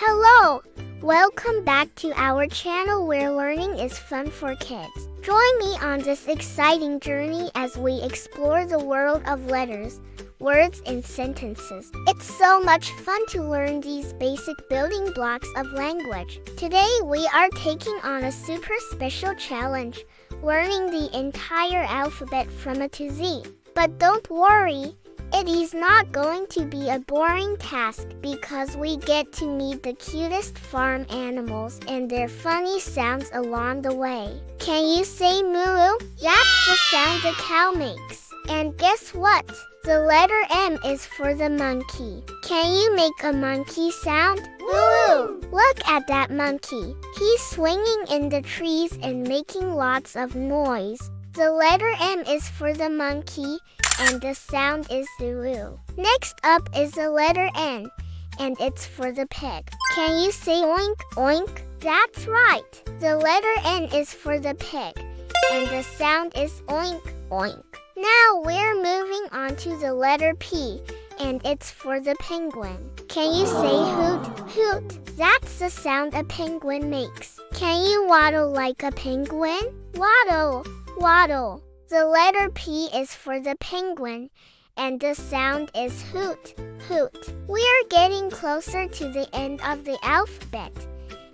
Hello! Welcome back to our channel where learning is fun for kids. Join me on this exciting journey as we explore the world of letters, words, and sentences. It's so much fun to learn these basic building blocks of language. Today we are taking on a super special challenge, learning the entire alphabet from A to Z. But don't worry, it is not going to be a boring task because we get to meet the cutest farm animals and their funny sounds along the way. Can you say moo? That's the sound a cow makes. And guess what? The letter M is for the monkey. Can you make a monkey sound? Moo! Look at that monkey. He's swinging in the trees and making lots of noise. The letter M is for the monkey, and the sound is zoo. Next up is the letter N, and it's for the pig. Can you say oink, oink? That's right. The letter N is for the pig, and the sound is oink, oink. Now we're moving on to the letter P, and it's for the penguin. Can you say hoot, hoot? That's the sound a penguin makes. Can you waddle like a penguin? Waddle, waddle. The letter P is for the penguin, and the sound is hoot, hoot. We are getting closer to the end of the alphabet,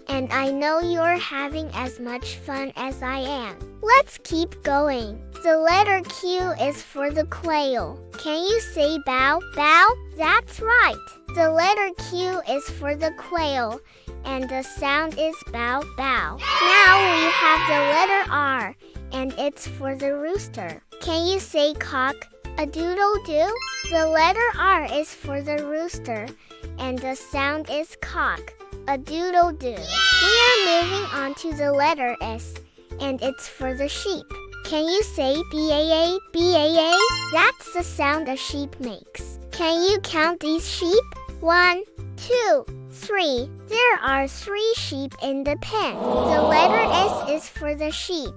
and I know you're having as much fun as I am. Let's keep going. The letter Q is for the quail. Can you say bow, bow? That's right. The letter Q is for the quail, and the sound is bow, bow. Now we have the letter R, and it's for the rooster. Can you say cock, a doodle-doo? The letter R is for the rooster, and the sound is cock, a doodle-doo. We are moving on to the letter S, and it's for the sheep. Can you say baa, baa? That's the sound a sheep makes. Can you count these sheep? 1, 2, 3. There are 3 sheep in the pen. The letter S is for the sheep,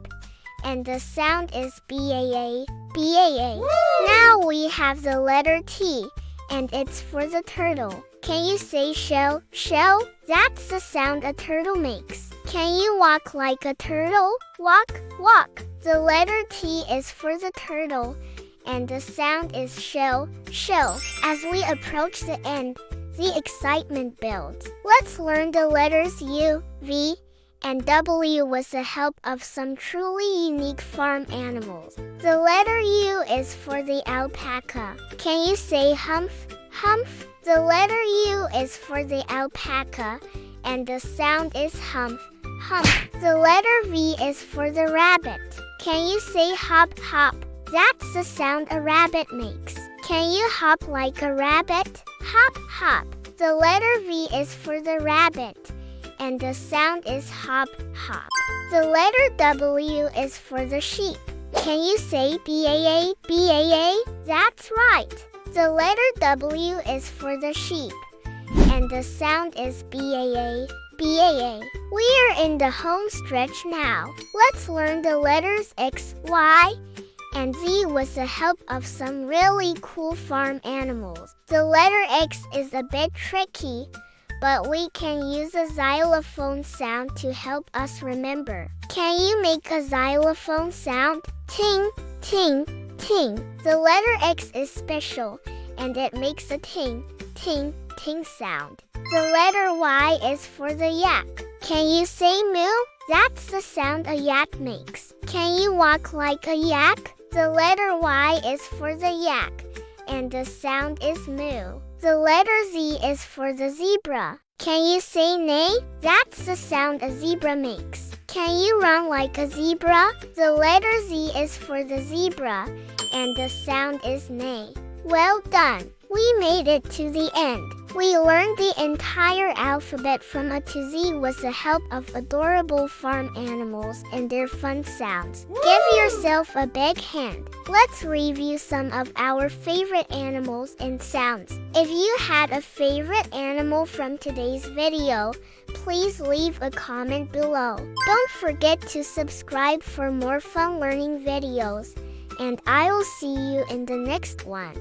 and the sound is baa, baa. Now we have the letter T, and it's for the turtle. Can you say shell, shell? That's the sound a turtle makes. Can you walk like a turtle? Walk, walk. The letter T is for the turtle, and the sound is shell, shell. As we approach the end, the excitement builds. Let's learn the letters U, V, and W with the help of some truly unique farm animals. The letter U is for the alpaca. Can you say humph, humph? The letter U is for the alpaca, and the sound is humph, humph. The letter V is for the rabbit. Can you say hop, hop? That's the sound a rabbit makes. Can you hop like a rabbit? Hop, hop. The letter V is for the rabbit, and the sound is hop, hop. The letter W is for the sheep. Can you say baa, baa? That's right. The letter W is for the sheep, and the sound is baa, baa. We are in the home stretch now. Let's learn the letters X, Y, and Z with the help of some really cool farm animals. The letter X is a bit tricky, but we can use a xylophone sound to help us remember. Can you make a xylophone sound? Ting, ting, ting. The letter X is special, and it makes a ting, ting, ting sound. The letter Y is for the yak. Can you say moo? That's the sound a yak makes. Can you walk like a yak? The letter Y is for the yak, and the sound is moo. The letter Z is for the zebra. Can you say neigh? That's the sound a zebra makes. Can you run like a zebra? The letter Z is for the zebra, and the sound is neigh. Well done! We made it to the end. We learned the entire alphabet from A to Z with the help of adorable farm animals and their fun sounds. Woo! Give yourself a big hand. Let's review some of our favorite animals and sounds. If you had a favorite animal from today's video, please leave a comment below. Don't forget to subscribe for more fun learning videos, and I will see you in the next one.